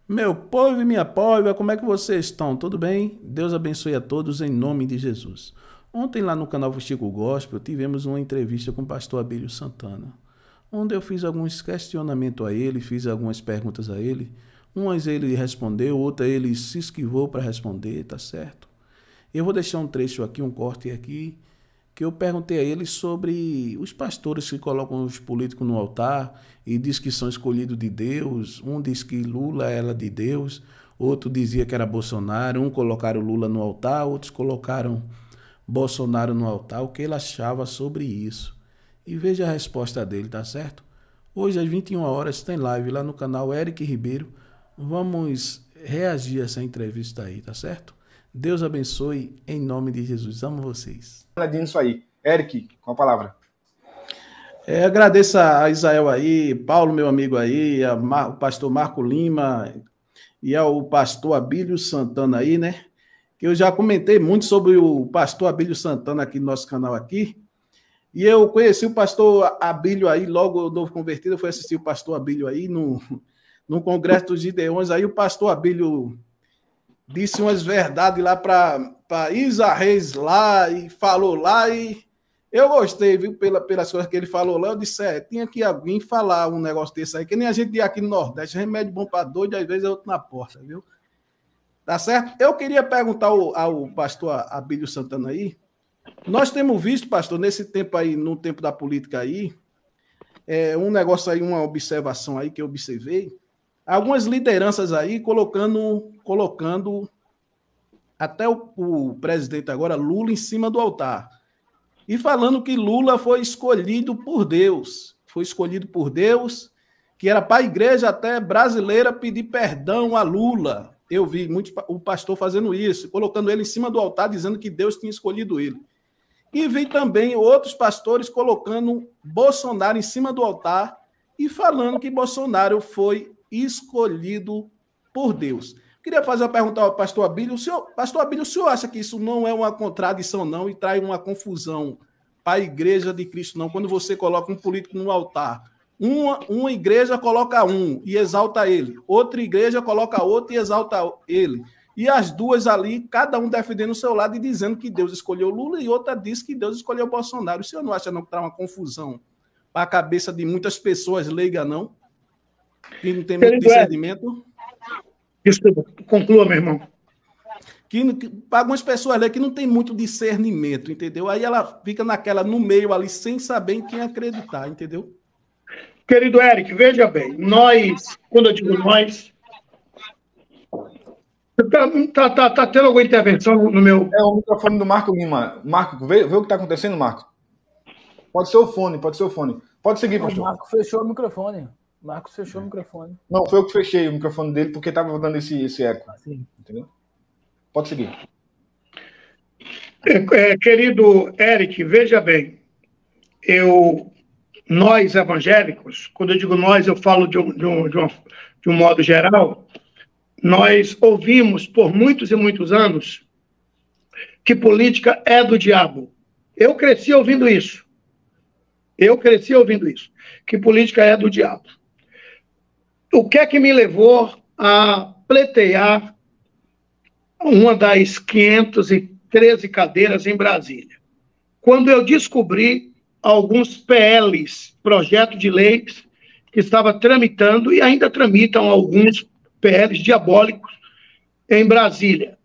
Meu povo e minha povo, como é que vocês estão? Tudo bem? Deus abençoe a todos em nome de Jesus. Ontem lá no canal Chico Gospel tivemos uma entrevista com o pastor Abílio Santana, onde eu fiz alguns questionamentos a ele, fiz algumas perguntas a ele. Umas ele respondeu, outra ele se esquivou para responder, tá certo? Eu vou deixar um trecho aqui, um corte aqui, que eu perguntei a ele sobre os pastores que colocam os políticos no altar e diz que são escolhidos de Deus. Um diz que Lula era de Deus, outro dizia que era Bolsonaro. Um colocaram Lula no altar, outros colocaram Bolsonaro no altar. O que ele achava sobre isso? E veja a resposta dele, tá certo? Hoje às 21 horas tem live lá no canal Eric Ribeiro. Vamos reagir a essa entrevista aí, tá certo? Deus abençoe em nome de Jesus. Amo vocês. Isso aí. Eric, com a palavra. Agradeço a Israel aí, Paulo, meu amigo aí, o pastor Marco Lima e ao pastor Abílio Santana aí, né? Que eu já comentei muito sobre o pastor Abílio Santana aqui no nosso canal aqui. E eu conheci o pastor Abílio aí, logo novo convertido, eu fui assistir o pastor Abílio aí no Congresso dos Gideões. Aí o pastor Abílio disse umas verdades lá para Isa Reis lá e falou lá e eu gostei, viu, pelas coisas que ele falou lá. Eu disse, tinha que alguém falar um negócio desse aí, que nem a gente ia aqui no Nordeste, remédio bom para doido, às vezes é outro na porta, viu? Tá certo? Eu queria perguntar ao pastor Abílio Santana aí, nós temos visto, pastor, nesse tempo aí, no tempo da política aí, um negócio aí, uma observação aí que eu observei, algumas lideranças aí colocando até o presidente agora, Lula, em cima do altar. E falando que Lula foi escolhido por Deus. Foi escolhido por Deus, que era para a igreja até brasileira pedir perdão a Lula. Eu vi muito o pastor fazendo isso, colocando ele em cima do altar, dizendo que Deus tinha escolhido ele. E vi também outros pastores colocando Bolsonaro em cima do altar e falando que Bolsonaro foi escolhido por Deus. Queria fazer uma pergunta ao pastor Abílio. Pastor Abílio, o senhor acha que isso não é uma contradição, não, e traz uma confusão para a igreja de Cristo, não? Quando você coloca um político no altar, uma igreja coloca um e exalta ele, outra igreja coloca outro e exalta ele, e as duas ali, cada um defendendo o seu lado e dizendo que Deus escolheu Lula e outra diz que Deus escolheu Bolsonaro. O senhor não acha não que traz uma confusão para a cabeça de muitas pessoas leigas, não? Que não tem muito discernimento? Desculpa, conclua, meu irmão. Que algumas pessoas que não tem muito discernimento, entendeu? Aí ela fica naquela, no meio ali, sem saber em quem acreditar, entendeu? Querido Eric, veja bem, nós, quando eu digo nós, tá tendo alguma intervenção no meu... É o microfone do Marco Lima. Marco, vê o que está acontecendo, Marco. Pode ser o fone, pode ser o fone. Pode seguir, pastor. O Marco fechou o microfone. Marcos fechou o microfone. Não, foi eu que fechei o microfone dele porque estava dando esse eco. Sim. Entendeu? Pode seguir. Querido Eric, veja bem. Nós evangélicos, quando eu digo nós, eu falo de um modo geral, nós ouvimos por muitos e muitos anos que política é do diabo. Eu cresci ouvindo isso. Que política é do diabo. O que é que me levou a pleitear uma das 513 cadeiras em Brasília? Quando eu descobri alguns PLs, projetos de leis, que estava tramitando, e ainda tramitam alguns PLs diabólicos em Brasília.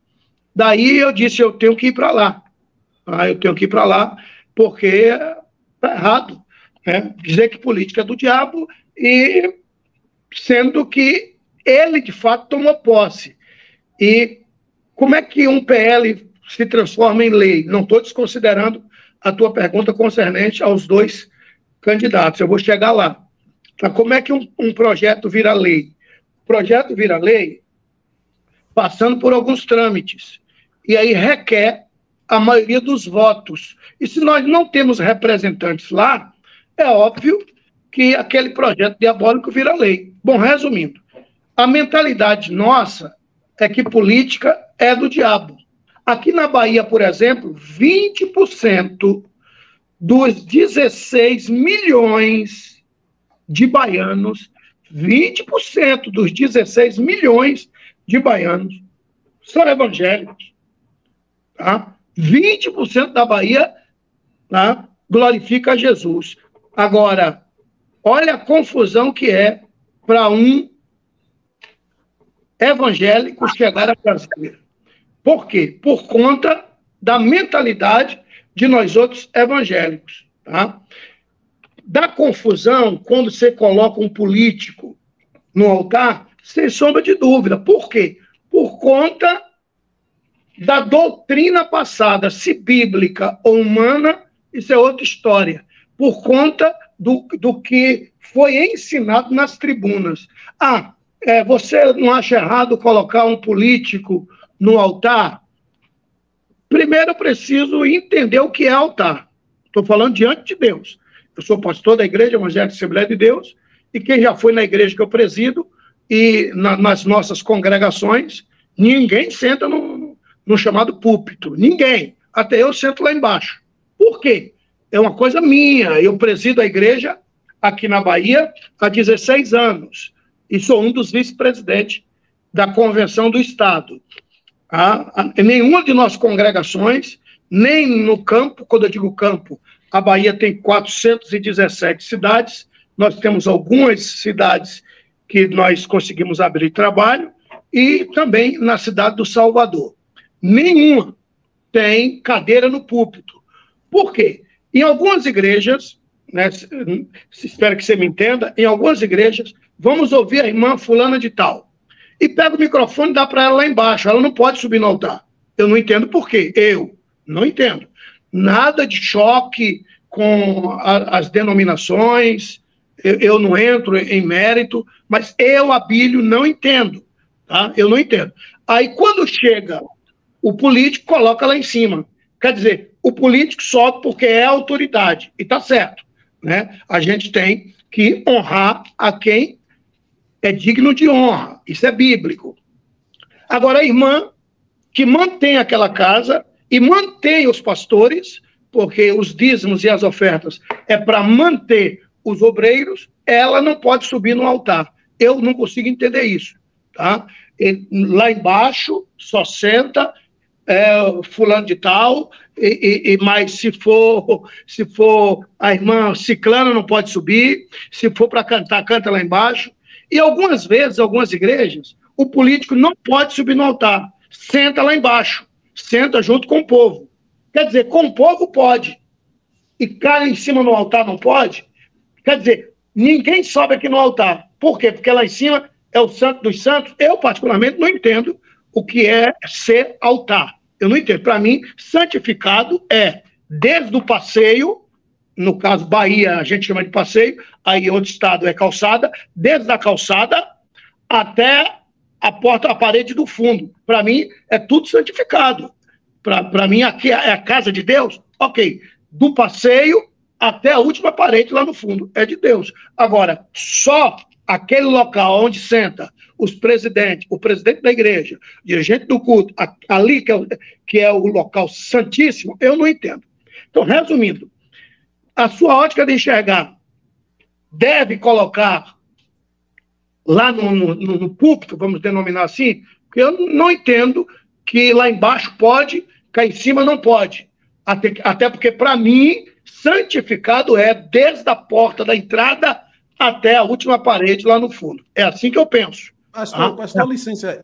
Daí eu disse, eu tenho que ir para lá. Eu tenho que ir para lá, porque está errado, né? Dizer que política é do diabo, e sendo que ele, de fato, tomou posse. E como é que um PL se transforma em lei? Não estou desconsiderando a tua pergunta concernente aos dois candidatos. Eu vou chegar lá. Mas como é que um projeto vira lei? O projeto vira lei passando por alguns trâmites. E aí requer a maioria dos votos. E se nós não temos representantes lá, é óbvio que aquele projeto diabólico vira lei. Bom, resumindo, a mentalidade nossa é que política é do diabo. Aqui na Bahia, por exemplo, 20% dos 16 milhões de baianos 20% dos 16 milhões de baianos são evangélicos. Tá? 20% da Bahia, tá, glorifica a Jesus. Agora, olha a confusão que é para um evangélico chegar a Brasília. Por quê? Por conta da mentalidade de nós outros evangélicos. Tá? Da confusão quando você coloca um político no altar, sem sombra de dúvida. Por quê? Por conta da doutrina passada, se bíblica ou humana, isso é outra história. Por conta do que foi ensinado nas tribunas. Você não acha errado colocar um político no altar? Primeiro eu preciso entender o que é altar. Estou falando diante de Deus. Eu sou pastor da Igreja Evangélica Assembleia de Deus, e quem já foi na igreja que eu presido, e nas nossas congregações, ninguém senta no chamado púlpito. Ninguém. Até eu sento lá embaixo. Por quê? É uma coisa minha. Eu presido a igreja aqui na Bahia há 16 anos. E sou um dos vice-presidentes da Convenção do Estado. Nenhuma de nossas congregações, nem no campo, quando eu digo campo, a Bahia tem 417 cidades. Nós temos algumas cidades que nós conseguimos abrir trabalho, e também na cidade do Salvador. Nenhuma tem cadeira no púlpito. Por quê? Em algumas igrejas, né, espero que você me entenda, em algumas igrejas, vamos ouvir a irmã fulana de tal, e pega o microfone e dá para ela lá embaixo. Ela não pode subir no altar. Eu não entendo por quê. Eu não entendo. Nada de choque com as denominações, eu não entro em mérito, mas eu, Abílio, não entendo. Tá? Eu não entendo. Aí, quando chega o político, coloca lá em cima. Quer dizer, o político sobe porque é autoridade. E está certo. Né? A gente tem que honrar a quem é digno de honra. Isso é bíblico. Agora, a irmã que mantém aquela casa e mantém os pastores, porque os dízimos e as ofertas é para manter os obreiros, ela não pode subir no altar. Eu não consigo entender isso. Tá? Lá embaixo só senta fulano de tal, mas se for a irmã ciclana não pode subir, se for para cantar, canta lá embaixo. E algumas vezes, algumas igrejas, o político não pode subir no altar, senta lá embaixo, senta junto com o povo. Quer dizer, com o povo pode, e cai em cima no altar não pode. Quer dizer, ninguém sobe aqui no altar. Por quê? Porque lá em cima é o santo dos santos. Eu, particularmente, não entendo o que é ser altar. Eu não entendo. Para mim, santificado é desde o passeio, no caso Bahia a gente chama de passeio, aí outro estado é calçada, desde a calçada até a porta, a parede do fundo. Para mim, é tudo santificado. Para mim, aqui é a casa de Deus. Ok. Do passeio até a última parede lá no fundo. É de Deus. Agora, só aquele local onde senta os presidentes, o presidente da igreja, o dirigente do culto, ali que é o local santíssimo, eu não entendo. Então, resumindo, a sua ótica de enxergar deve colocar lá no púlpito, vamos denominar assim, porque eu não entendo que lá embaixo pode, cá em cima não pode. Até porque, para mim, santificado é desde a porta da entrada até a última parede lá no fundo. É assim que eu penso. Pastor,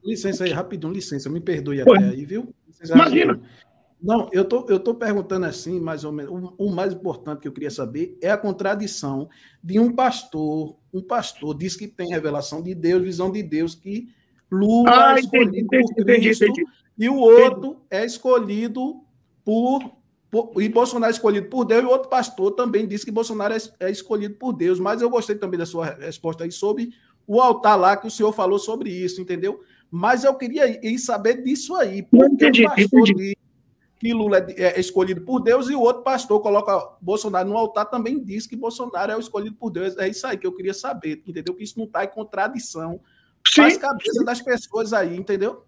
licença aí, rapidinho, licença, me perdoe até aí, viu? Imagina. Rapidinho. Não, eu tô perguntando assim, mais ou menos, o mais importante que eu queria saber é a contradição de um pastor diz que tem revelação de Deus, visão de Deus, que Lula é escolhido por Cristo, e o outro é escolhido e Bolsonaro é escolhido por Deus, e o outro pastor também disse que Bolsonaro é escolhido por Deus. Mas eu gostei também da sua resposta aí sobre o altar lá, que o senhor falou sobre isso, entendeu? Mas eu queria ir saber disso aí. Porque o pastor diz que Lula é escolhido por Deus e o outro pastor coloca Bolsonaro no altar, também diz que Bolsonaro é o escolhido por Deus. É isso aí que eu queria saber, entendeu? Que isso não está em contradição com as cabeças das pessoas aí, entendeu?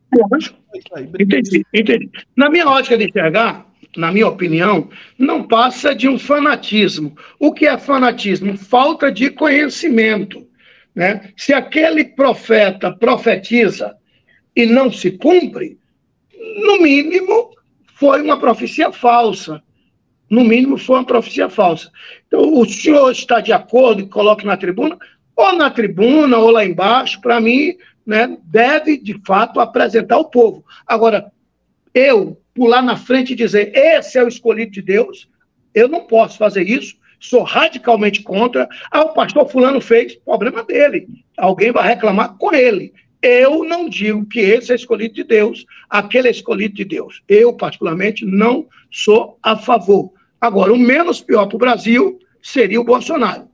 Entendi. Na minha ótica de enxergar, na minha opinião, não passa de um fanatismo. O que é fanatismo? Falta de conhecimento. né? Se aquele profeta profetiza e não se cumpre, no mínimo foi uma profecia falsa. No mínimo foi uma profecia falsa. Então, o senhor está de acordo e coloque na tribuna ou lá embaixo, para mim, né, deve, de fato, apresentar ao povo. Agora, eu pular na frente e dizer, esse é o escolhido de Deus, eu não posso fazer isso, sou radicalmente contra. O pastor fulano fez, problema dele. Alguém vai reclamar com ele. Eu não digo que esse é escolhido de Deus, aquele é escolhido de Deus. Eu, particularmente, não sou a favor. Agora, o menos pior para o Brasil seria o Bolsonaro.